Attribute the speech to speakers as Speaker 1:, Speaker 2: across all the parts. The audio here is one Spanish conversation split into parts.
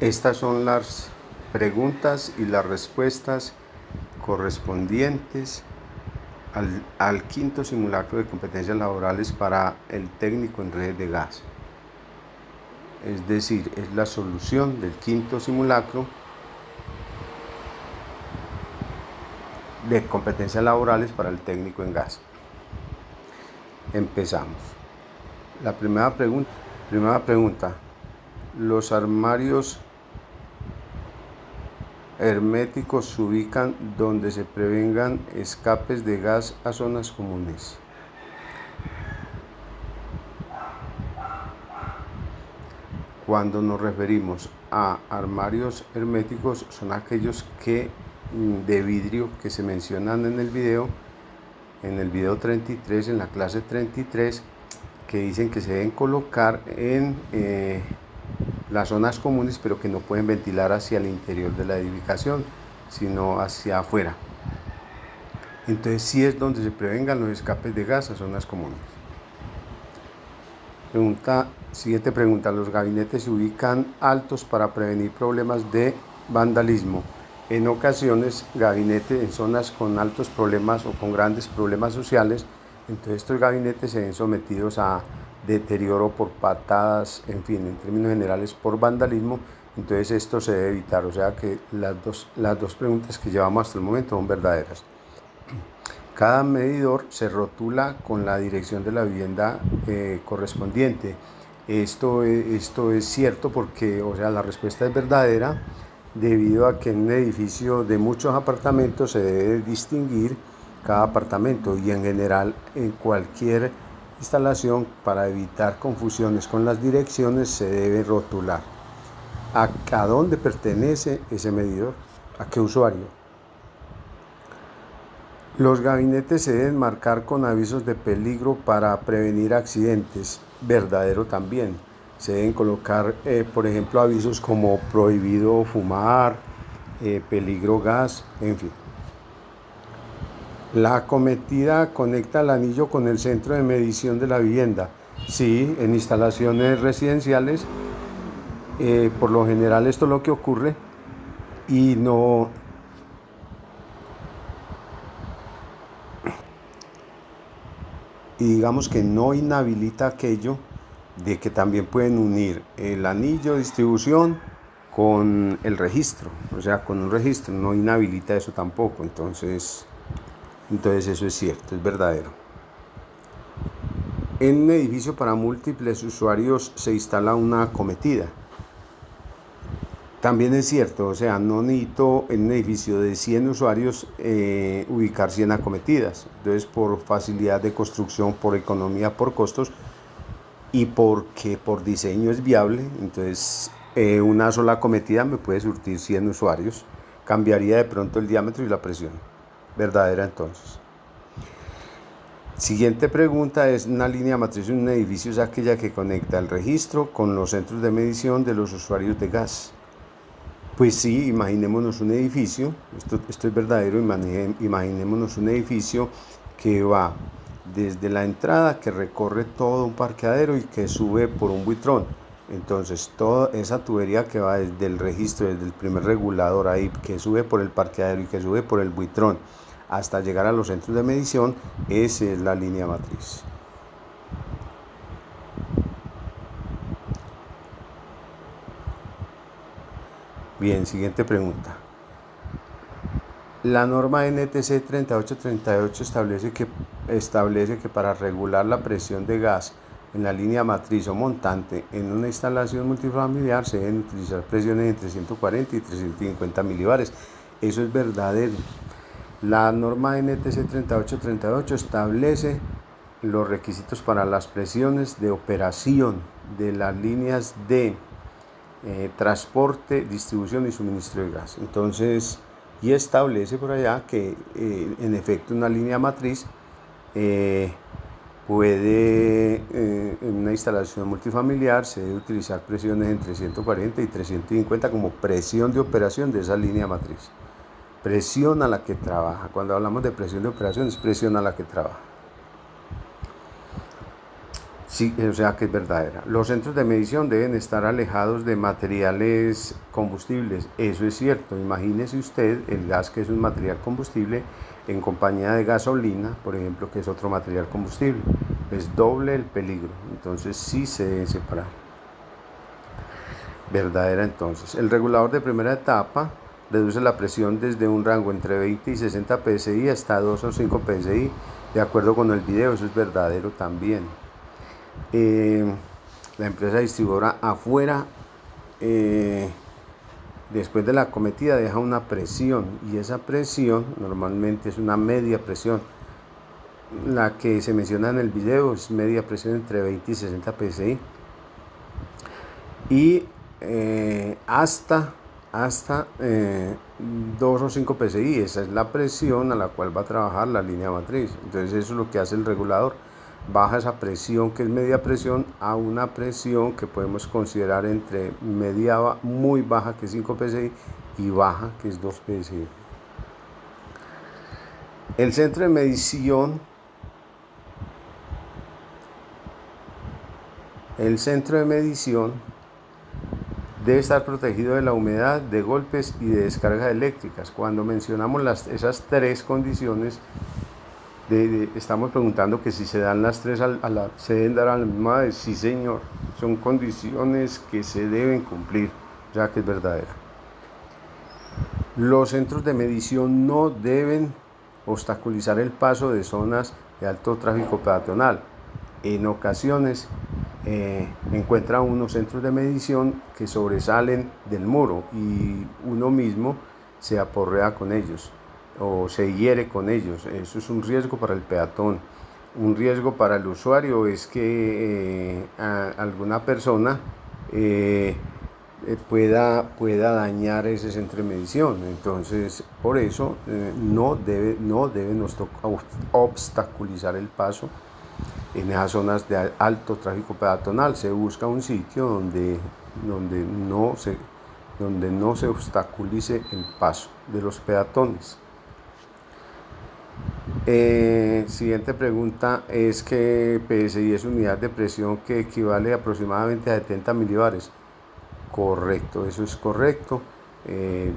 Speaker 1: Estas son las preguntas y las respuestas correspondientes al quinto simulacro de competencias laborales para el técnico en redes de gas. Es decir, es la solución del quinto simulacro de competencias laborales para el técnico en gas. Empezamos. La primera pregunta. Los armarios herméticos se ubican donde se prevengan escapes de gas a zonas comunes. Cuando nos referimos a armarios herméticos, son aquellos de vidrio que se mencionan en el video 33, en la clase 33, que dicen que se deben colocar en las zonas comunes, pero que no pueden ventilar hacia el interior de la edificación, sino hacia afuera. Entonces sí es donde se prevengan los escapes de gas a zonas comunes. Siguiente pregunta. Los gabinetes se ubican altos para prevenir problemas de vandalismo. En ocasiones, gabinetes en zonas con altos problemas o con grandes problemas sociales, entonces estos gabinetes se ven sometidos a deterioro por patadas, en fin, en términos generales por vandalismo. Entonces esto se debe evitar, o sea que las dos preguntas que llevamos hasta el momento son verdaderas. Cada medidor se rotula con la dirección de la vivienda correspondiente. Esto es cierto porque, o sea, la respuesta es verdadera, debido a que en un edificio de muchos apartamentos se debe distinguir cada apartamento, y en general en cualquier instalación, para evitar confusiones con las direcciones, se debe rotular a dónde pertenece ese medidor, a qué usuario. Los gabinetes se deben marcar con avisos de peligro para prevenir accidentes. Verdadero también. Se deben colocar, por ejemplo, avisos como prohibido fumar, peligro gas, en fin. La acometida conecta el anillo con el centro de medición de la vivienda. Sí, en instalaciones residenciales, por lo general esto es lo que ocurre, y digamos que no inhabilita aquello de que también pueden unir el anillo de distribución con el registro, o sea, con un registro, no inhabilita eso tampoco. Entonces eso es cierto, es verdadero. En un edificio para múltiples usuarios se instala una acometida. También es cierto, o sea, no necesito en un edificio de 100 usuarios ubicar 100 acometidas. Entonces, por facilidad de construcción, por economía, por costos, y porque por diseño es viable, entonces una sola acometida me puede surtir 100 usuarios. Cambiaría de pronto el diámetro y la presión. Verdadera entonces. Siguiente pregunta es: una línea matriz en un edificio es aquella que conecta el registro con los centros de medición de los usuarios de gas. Pues sí, imaginémonos un edificio, esto es verdadero, imaginémonos un edificio que va desde la entrada, que recorre todo un parqueadero y que sube por un buitrón. Entonces toda esa tubería que va desde el registro, desde el primer regulador ahí, que sube por el parqueadero y que sube por el buitrón hasta llegar a los centros de medición, esa es la línea matriz. Bien, siguiente pregunta. La norma NTC 3838 establece que para regular la presión de gas en la línea matriz o montante en una instalación multifamiliar se deben utilizar presiones entre 140 y 350 milibares. Eso es verdadero. La norma NTC 3838 establece los requisitos para las presiones de operación de las líneas de transporte, distribución y suministro de gas. Entonces, y establece por allá que en efecto una línea matriz puede, en una instalación multifamiliar, se debe utilizar presiones entre 140 y 350 como presión de operación de esa línea matriz. Presión a la que trabaja. Cuando hablamos de presión de operación, es presión a la que trabaja. Sí, o sea que es verdadera. Los centros de medición deben estar alejados de materiales combustibles. Eso es cierto. Imagínese usted el gas, que es un material combustible, en compañía de gasolina, por ejemplo, que es otro material combustible. Es doble el peligro. Entonces sí se deben separar. Verdadera entonces. El regulador de primera etapa reduce la presión desde un rango entre 20 y 60 psi hasta 2 o 5 psi, de acuerdo con el video. Eso es verdadero también. La empresa distribuidora afuera, después de la acometida, deja una presión, y esa presión normalmente es una media presión. La que se menciona en el video es media presión entre 20 y 60 psi, y hasta 2 o 5 psi. Esa es la presión a la cual va a trabajar la línea matriz. Entonces eso es lo que hace el regulador: baja esa presión, que es media presión, a una presión que podemos considerar entre media, muy baja, que es 5 psi, y baja, que es 2 psi. El centro de medición debe estar protegido de la humedad, de golpes y de descargas eléctricas. Cuando mencionamos esas tres condiciones, estamos preguntando que si se dan las tres, se deben dar a la misma vez. Sí, señor, son condiciones que se deben cumplir, ya que es verdadera. Los centros de medición no deben obstaculizar el paso de zonas de alto tráfico peatonal. En ocasiones encuentra unos centros de medición que sobresalen del muro y uno mismo se aporrea con ellos o se hiere con ellos. Eso es un riesgo para el peatón. Un riesgo para el usuario es que alguna persona pueda dañar ese centro de medición. Entonces, por eso no deben obstaculizar el paso en esas zonas de alto tráfico peatonal. Se busca un sitio donde no se obstaculice el paso de los peatones. Siguiente pregunta es que PSI es unidad de presión que equivale aproximadamente a 70 milibares. Correcto, eso es correcto.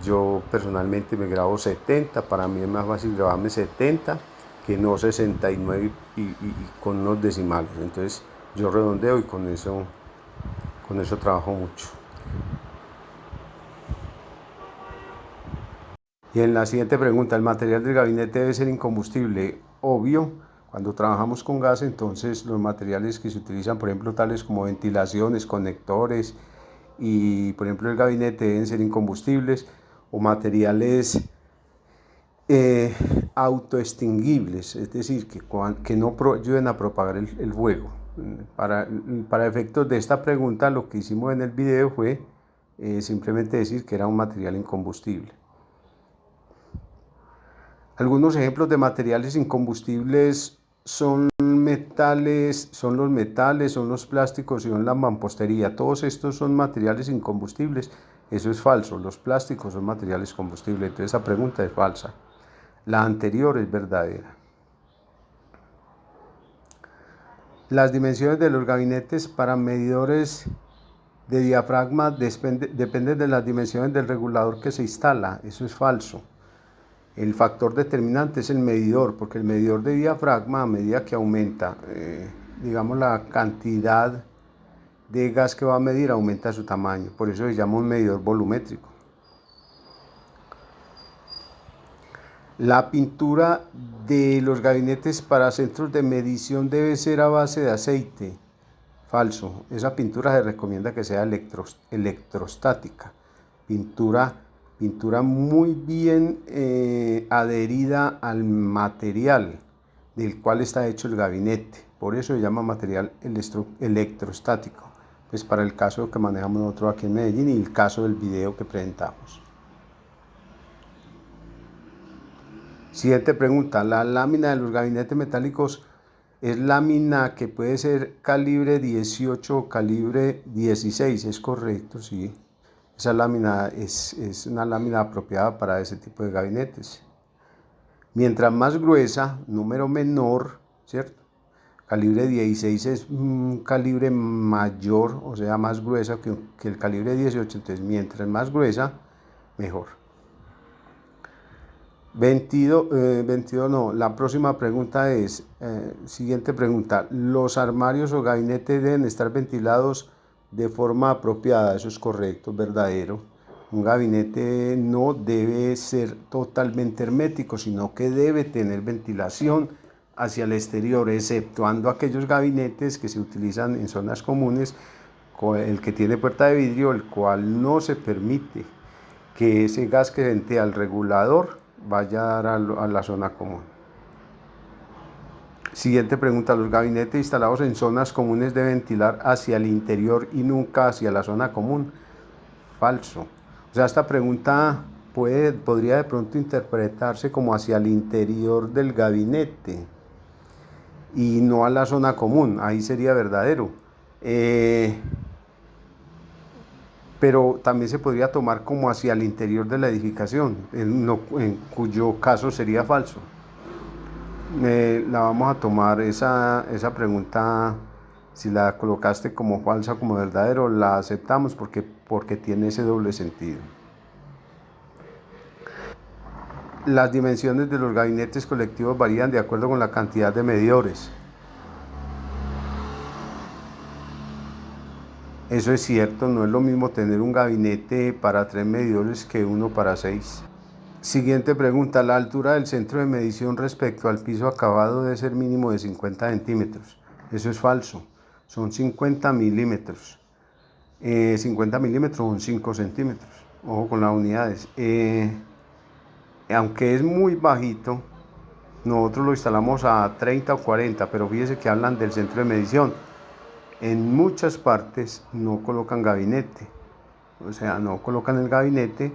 Speaker 1: Yo personalmente me grabo 70, para mí es más fácil grabarme 70 que no 69 y con unos decimales. Entonces yo redondeo y con eso trabajo mucho. Y en la siguiente pregunta, ¿el material del gabinete debe ser incombustible? Obvio. Cuando trabajamos con gas, entonces los materiales que se utilizan, por ejemplo, tales como ventilaciones, conectores y, por ejemplo, el gabinete, deben ser incombustibles, o materiales autoextinguibles, es decir, que no ayuden a propagar el fuego. Para efectos de esta pregunta, lo que hicimos en el video fue simplemente decir que era un material incombustible. Algunos ejemplos de materiales incombustibles son los metales, son los plásticos y son la mampostería. Todos estos son materiales incombustibles. Eso es falso. Los plásticos son materiales combustibles. Entonces esa pregunta es falsa. La anterior es verdadera. Las dimensiones de los gabinetes para medidores de diafragma dependen de las dimensiones del regulador que se instala. Eso es falso. El factor determinante es el medidor, porque el medidor de diafragma, a medida que aumenta, digamos, la cantidad de gas que va a medir, aumenta su tamaño. Por eso se llama un medidor volumétrico. La pintura de los gabinetes para centros de medición debe ser a base de aceite. Falso. Esa pintura se recomienda que sea electrostática. Pintura muy bien adherida al material del cual está hecho el gabinete. Por eso se llama material electrostático. Pues para el caso que manejamos nosotros aquí en Medellín y el caso del video que presentamos. Siguiente pregunta. La lámina de los gabinetes metálicos es lámina que puede ser calibre 18 o calibre 16. Es correcto, sí. Esa lámina es una lámina apropiada para ese tipo de gabinetes. Mientras más gruesa, número menor, ¿cierto? Calibre 16 es un calibre mayor, o sea, más gruesa que el calibre 18, entonces mientras más gruesa, mejor. 22 no, la próxima pregunta es, siguiente pregunta, ¿los armarios o gabinetes deben estar ventilados de forma apropiada? Eso es correcto, verdadero. Un gabinete no debe ser totalmente hermético, sino que debe tener ventilación hacia el exterior, exceptuando aquellos gabinetes que se utilizan en zonas comunes, el que tiene puerta de vidrio, el cual no se permite que ese gas que ventea al regulador vaya a dar a la zona común. Siguiente pregunta, ¿los gabinetes instalados en zonas comunes deben ventilar hacia el interior y nunca hacia la zona común? Falso. O sea, esta pregunta podría de pronto interpretarse como hacia el interior del gabinete y no a la zona común, ahí sería verdadero. Pero también se podría tomar como hacia el interior de la edificación, en cuyo caso sería falso. La vamos a tomar esa pregunta, si la colocaste como falsa o como verdadero, la aceptamos porque tiene ese doble sentido. Las dimensiones de los gabinetes colectivos varían de acuerdo con la cantidad de medidores. Eso es cierto, no es lo mismo tener un gabinete para 3 medidores que uno para 6. Siguiente pregunta, ¿la altura del centro de medición respecto al piso acabado debe ser mínimo de 50 centímetros? Eso es falso, son 50 milímetros. 50 milímetros son 5 centímetros, ojo con las unidades. Aunque es muy bajito, nosotros lo instalamos a 30 o 40, pero fíjese que hablan del centro de medición. En muchas partes no colocan gabinete, o sea, no colocan el gabinete.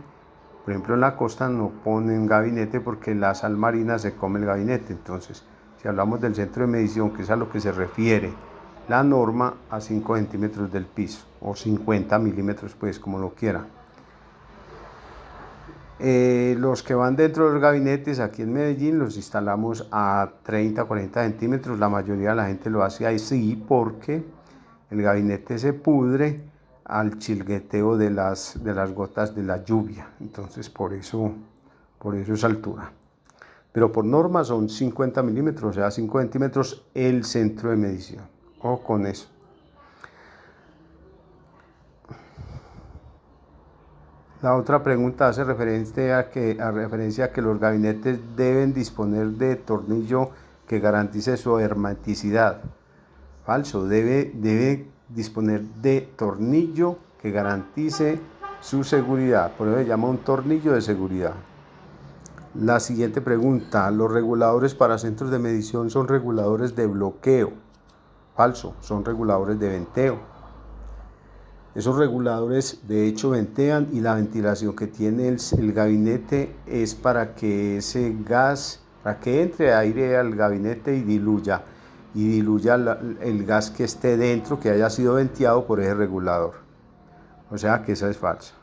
Speaker 1: Por ejemplo, en la costa no ponen gabinete porque la sal marina se come el gabinete. Entonces, si hablamos del centro de medición, que es a lo que se refiere la norma, a 5 centímetros del piso, o 50 milímetros, pues como lo quiera. Los que van dentro de los gabinetes aquí en Medellín los instalamos a 30 40 centímetros. La mayoría de la gente lo hace así porque el gabinete se pudre al chilgueteo de las gotas de la lluvia. Entonces por eso es altura. Pero por norma son 50 milímetros, o sea 5 centímetros el centro de medición. Ojo con eso. La otra pregunta hace referencia a que los gabinetes deben disponer de tornillo que garantice su hermeticidad. Falso, debe disponer de tornillo que garantice su seguridad, por eso se llama un tornillo de seguridad. La siguiente pregunta, ¿los reguladores para centros de medición son reguladores de bloqueo? Falso, son reguladores de venteo. Esos reguladores de hecho ventean y la ventilación que tiene el gabinete es para que ese gas, para que entre aire al gabinete y diluya el gas que esté dentro, que haya sido venteado por ese regulador. O sea que esa es falsa.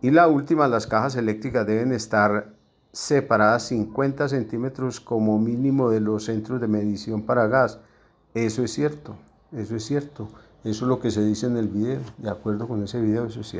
Speaker 1: Y la última, las cajas eléctricas deben estar separadas 50 centímetros como mínimo de los centros de medición para gas. Eso es cierto, eso es cierto. Eso es lo que se dice en el video. De acuerdo con ese video, eso es cierto.